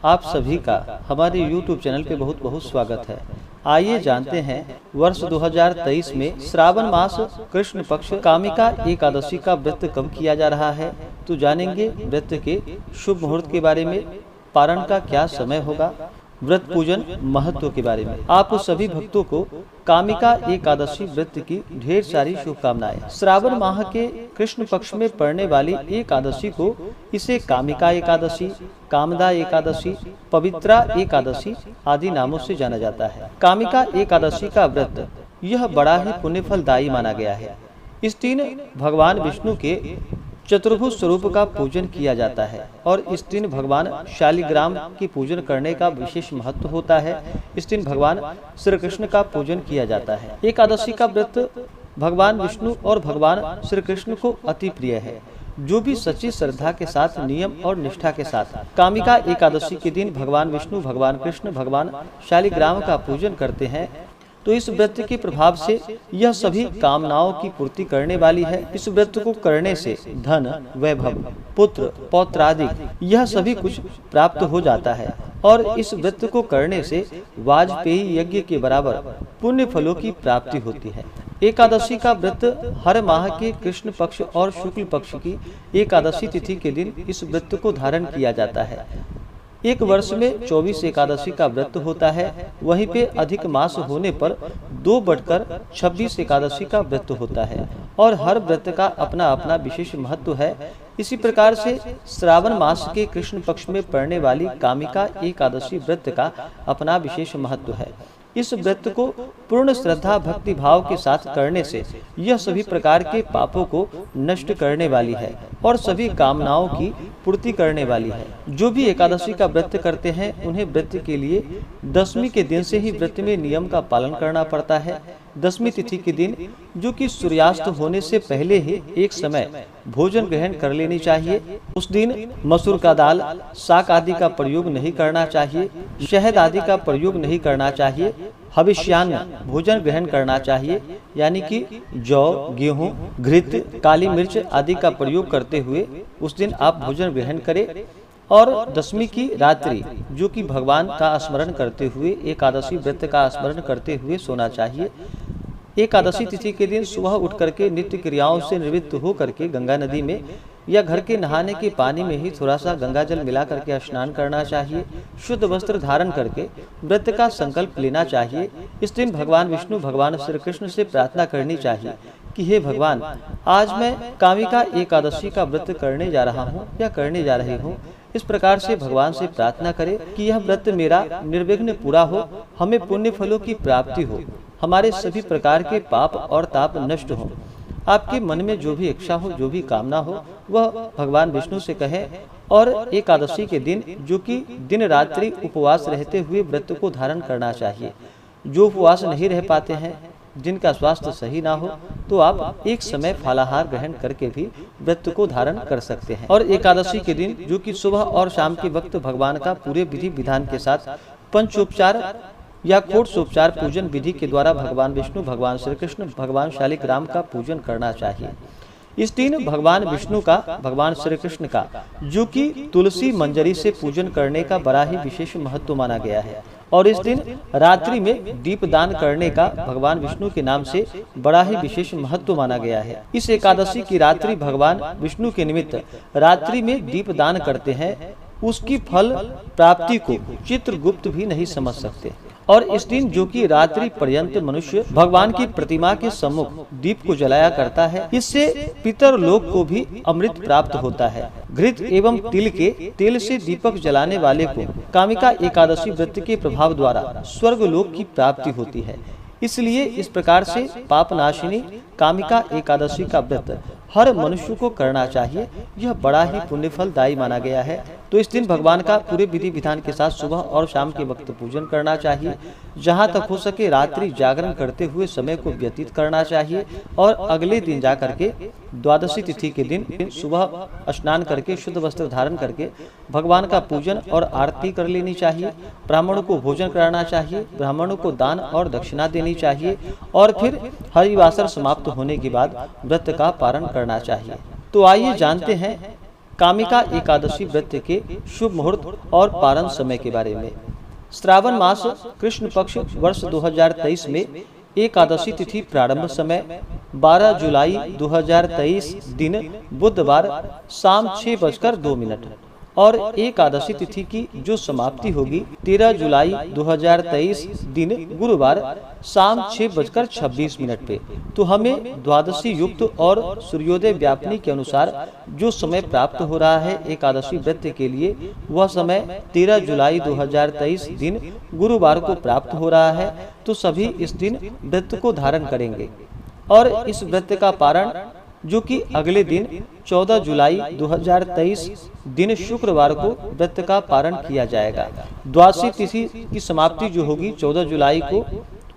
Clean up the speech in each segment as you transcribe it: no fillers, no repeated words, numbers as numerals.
आप सभी का हमारे YouTube चैनल पे बहुत बहुत स्वागत है। आइए जानते हैं वर्ष 2023 में श्रावण मास कृष्ण पक्ष कामिका एकादशी का व्रत कब किया जा रहा है। तो जानेंगे व्रत के शुभ मुहूर्त के बारे में, पारण का क्या समय होगा, व्रत पूजन महत्व के बारे में। आप सभी भक्तों को कामिका एकादशी व्रत की ढेर सारी शुभकामनाएं। श्रावण माह के कृष्ण पक्ष में पड़ने वाली एकादशी को इसे कामिका एकादशी, कामदा एकादशी, पवित्रा एकादशी आदि नामों से जाना जाता है। कामिका एकादशी का व्रत यह बड़ा ही पुण्यफलदायी माना गया है। इस दिन भगवान विष्णु के चतुर्भुज स्वरूप का पूजन किया जाता है और इस दिन भगवान शालिग्राम की पूजन करने का विशेष महत्व होता है। इस दिन भगवान श्री कृष्ण का पूजन किया जाता है। एकादशी का व्रत भगवान विष्णु और भगवान श्री कृष्ण को अति प्रिय है। जो भी सच्ची श्रद्धा के साथ, नियम और निष्ठा के साथ कामिका एकादशी के दिन भगवान विष्णु, भगवान कृष्ण, भगवान शालिग्राम का पूजन करते हैं तो इस व्रत के प्रभाव से यह सभी कामनाओं की पूर्ति करने वाली है। इस व्रत को करने से धन, वैभव, पुत्र, पौत्र आदि यह सभी कुछ प्राप्त हो जाता है और इस व्रत को करने से वाजपेयी यज्ञ के बराबर पुण्य फलों की प्राप्ति होती है। एकादशी का व्रत हर माह के कृष्ण पक्ष और शुक्ल पक्ष की एकादशी तिथि के दिन इस व्रत को धारण किया जाता है। एक वर्ष में 24 एकादशी का व्रत होता है। वहीं पे अधिक मास होने पर 2/26 एकादशी का व्रत होता है और हर व्रत का अपना अपना विशेष महत्व है। इसी प्रकार से श्रावण मास के कृष्ण पक्ष में पड़ने वाली कामिका एकादशी व्रत का अपना विशेष महत्व है। इस व्रत को पूर्ण श्रद्धा भक्ति भाव के साथ करने से यह सभी प्रकार के पापों को नष्ट करने वाली है और सभी कामनाओं की पूर्ति करने वाली है। जो भी एकादशी का व्रत करते हैं उन्हें व्रत के लिए दशमी के दिन से ही व्रत में नियम का पालन करना पड़ता है। दशमी तिथि के दिन, जो कि सूर्यास्त होने से पहले ही एक समय भोजन ग्रहण कर लेनी चाहिए। उस दिन मसूर का दाल, शाक आदि का प्रयोग नहीं करना चाहिए, शहद आदि का प्रयोग नहीं करना चाहिए। हविष्यान्न भोजन ग्रहण करना चाहिए, यानी कि जौ, गेहूं, घृत, काली मिर्च आदि का प्रयोग करते हुए उस दिन आप भोजन ग्रहण करें। और दशमी की रात्रि, जो कि भगवान का स्मरण करते हुए, एकादशी व्रत का स्मरण करते हुए सोना चाहिए। एकादशी तिथि के दिन सुबह उठ करके नित्य क्रियाओं से निवृत्त हो करके गंगा नदी में या घर के नहाने के पानी में ही थोड़ा सा गंगा जल मिला करके स्नान करना चाहिए। शुद्ध वस्त्र धारण करके व्रत का संकल्प लेना चाहिए। इस दिन भगवान विष्णु, भगवान श्री कृष्ण से प्रार्थना करनी चाहिए कि हे भगवान, आज मैं कामिका एकादशी का व्रत करने जा रहा हूँ या करने जा रही हूँ। इस प्रकार से भगवान से प्रार्थना करें कि यह व्रत मेरा निर्विघ्न पूरा हो, हमें पुण्य फलों की प्राप्ति हो, हमारे सभी प्रकार के पाप और ताप नष्ट हो। आपके मन में जो भी इच्छा हो, जो भी कामना हो, वह भगवान विष्णु से कहें। और एकादशी के दिन, जो कि दिन रात्रि उपवास रहते हुए व्रत को धारण करना चाहिए। जो उपवास नहीं रह पाते हैं, जिनका स्वास्थ्य सही ना हो, तो आप एक समय फलाहार ग्रहण करके भी व्रत को धारण कर सकते हैं। और एकादशी के दिन, जो कि सुबह और शाम के वक्त भगवान का पूरे विधि विधान के साथ पंचोपचार या कोटोपचार पूजन विधि के द्वारा भगवान विष्णु, भगवान श्री कृष्ण, भगवान शालिग्राम का पूजन करना चाहिए। इस दिन भगवान विष्णु का, भगवान श्री कृष्ण का, जो कि तुलसी मंजरी से पूजन करने का बड़ा ही विशेष महत्व माना गया है। और इस दिन रात्रि में दीपदान करने का भगवान विष्णु के नाम से बड़ा ही विशेष महत्व माना गया है। इस एकादशी की रात्रि भगवान विष्णु के निमित्त रात्रि में दीपदान करते हैं, उसकी फल प्राप्ति को चित्रगुप्त भी नहीं समझ सकते। और इस दिन, जो कि रात्रि पर्यंत मनुष्य भगवान की प्रतिमा के सम्मुख दीप को जलाया करता है, इससे पितर लोक को भी अमृत प्राप्त होता है। घृत एवं तिल के तेल से दीपक जलाने वाले को कामिका एकादशी व्रत के प्रभाव द्वारा स्वर्ग लोक की प्राप्ति होती है। इसलिए इस प्रकार से पापनाशिनी कामिका एकादशी का व्रत हर मनुष्य को करना चाहिए। यह बड़ा ही पुण्यफलदायी माना गया है। तो इस दिन भगवान का पूरे विधि विधान के साथ सुबह और शाम के वक्त पूजन करना चाहिए। जहाँ तक हो सके रात्रि जागरण करते हुए समय को व्यतीत करना चाहिए और अगले दिन जा करके द्वादशी तिथि के दिन सुबह स्नान करके शुद्ध वस्त्र धारण करके भगवान का पूजन और आरती कर लेनी चाहिए। ब्राह्मणों को भोजन कराना चाहिए, ब्राह्मणों को दान और दक्षिणा देनी चाहिए और फिर हरिवासर समाप्त होने के बाद व्रत का पारण करना चाहिए। तो आइए जानते हैं कामिका एकादशी व्रत के शुभ मुहूर्त और पारण समय के बारे में। श्रावण मास कृष्ण पक्ष वर्ष 2023 में एकादशी तिथि प्रारंभ समय 12 जुलाई 2023 दिन बुधवार शाम 6:02 और एकादशी तिथि की जो समाप्ति होगी 13 जुलाई 2023 दिन गुरुवार शाम 6:26 पे। तो हमें द्वादशी युक्त और सूर्योदय व्यापनी के अनुसार जो समय प्राप्त हो रहा है एकादशी व्रत के लिए, वह समय 13 जुलाई 2023 दिन गुरुवार को प्राप्त हो रहा है। तो सभी इस दिन व्रत को धारण करेंगे और इस व्रत का पारण जो कि अगले दिन 14 जुलाई 2023 दिन शुक्रवार को व्रत का पारण किया जाएगा। द्वादशी तिथि की समाप्ति जो होगी 14 जुलाई को,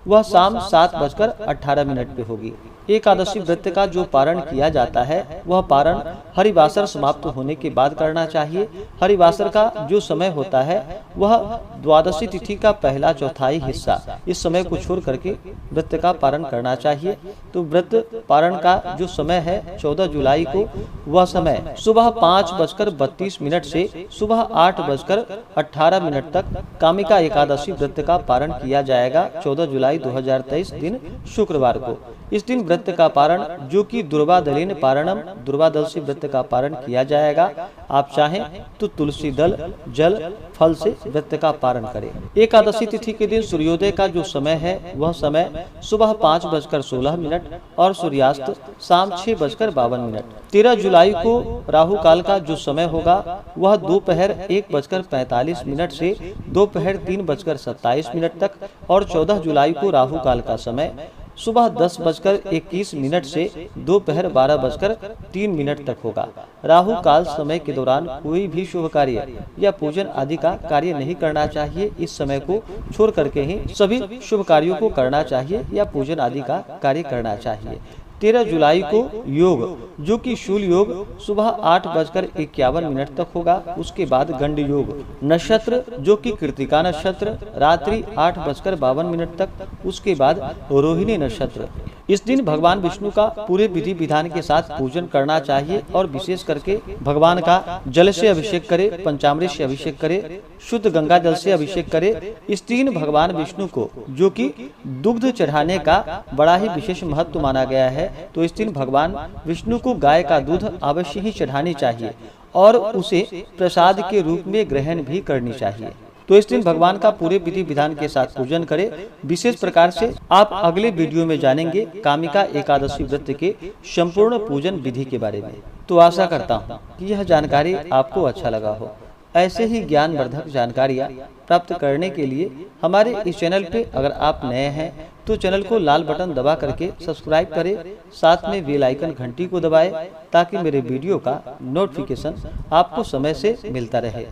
वह शाम 7:18 पे होगी। एकादशी व्रत का जो पारण किया जाता है वह पारण हरिवासर समाप्त होने के बाद करना चाहिए। हरिवासर का जो समय होता है वह द्वादशी तिथि का पहला चौथाई हिस्सा, इस समय को छोड़ करके व्रत का पारण करना चाहिए। तो व्रत पारण का जो समय है 14 जुलाई को, वह समय सुबह 5:32 से सुबह 8:18 तक कामिका एकादशी व्रत का पारण किया जाएगा 14 जुलाई 2023 दिन शुक्रवार को। इस दिन व्रत का पारण जो कि दुर्वादलीन पारणम, दुर्वादल से व्रत का पारण किया जाएगा। आप चाहें तो तुलसी दल, जल, फल से व्रत का पारण करें। एकादशी तिथि के दिन सूर्योदय का जो समय है वह समय सुबह 5:16 और सूर्यास्त शाम 6:52। 13 जुलाई को राहु काल का जो समय होगा वह दोपहर 1:45 से दोपहर 3:27 तक और 14 जुलाई को राहु काल का समय सुबह 10:21 से दोपहर 12:03 तक होगा। राहु काल समय के दौरान कोई भी शुभ कार्य या पूजन आदि का कार्य नहीं करना चाहिए। इस समय को छोड़ करके ही सभी शुभ कार्यों को करना चाहिए या पूजन आदि का कार्य करना चाहिए। 13 जुलाई को योग जो कि शूल योग सुबह 8:51 तक होगा। उसके बाद गंड योग नक्षत्र जो कि कृतिका नक्षत्र रात्रि 8:52 तक। उसके बाद रोहिणी नक्षत्र। इस दिन भगवान विष्णु का पूरे विधि विधान के साथ पूजन करना चाहिए और विशेष करके भगवान का जल से अभिषेक करे, पंचामृत से अभिषेक करे, शुद्ध गंगा जल से अभिषेक करे। इस दिन भगवान विष्णु को जो कि दुग्ध चढ़ाने का बड़ा ही विशेष महत्व माना गया है। तो इस दिन भगवान विष्णु को गाय का दूध अवश्य ही चढ़ानी चाहिए और उसे प्रसाद के रूप में ग्रहण भी करनी चाहिए। तो इस दिन भगवान का पूरे विधि विधान के साथ पूजन करें। विशेष प्रकार से आप अगले वीडियो में जानेंगे कामिका एकादशी व्रत के संपूर्ण पूजन विधि के बारे में। तो आशा करता हूँ कि यह जानकारी आपको अच्छा लगा हो। ऐसे ही ज्ञानवर्धक जानकारियाँ प्राप्त करने के लिए हमारे इस चैनल पे अगर आप नए हैं तो चैनल को लाल बटन दबा करके सब्सक्राइब करें, साथ में बेल आइकन घंटी को दबाएं ताकि मेरे वीडियो का नोटिफिकेशन आपको समय से मिलता रहे।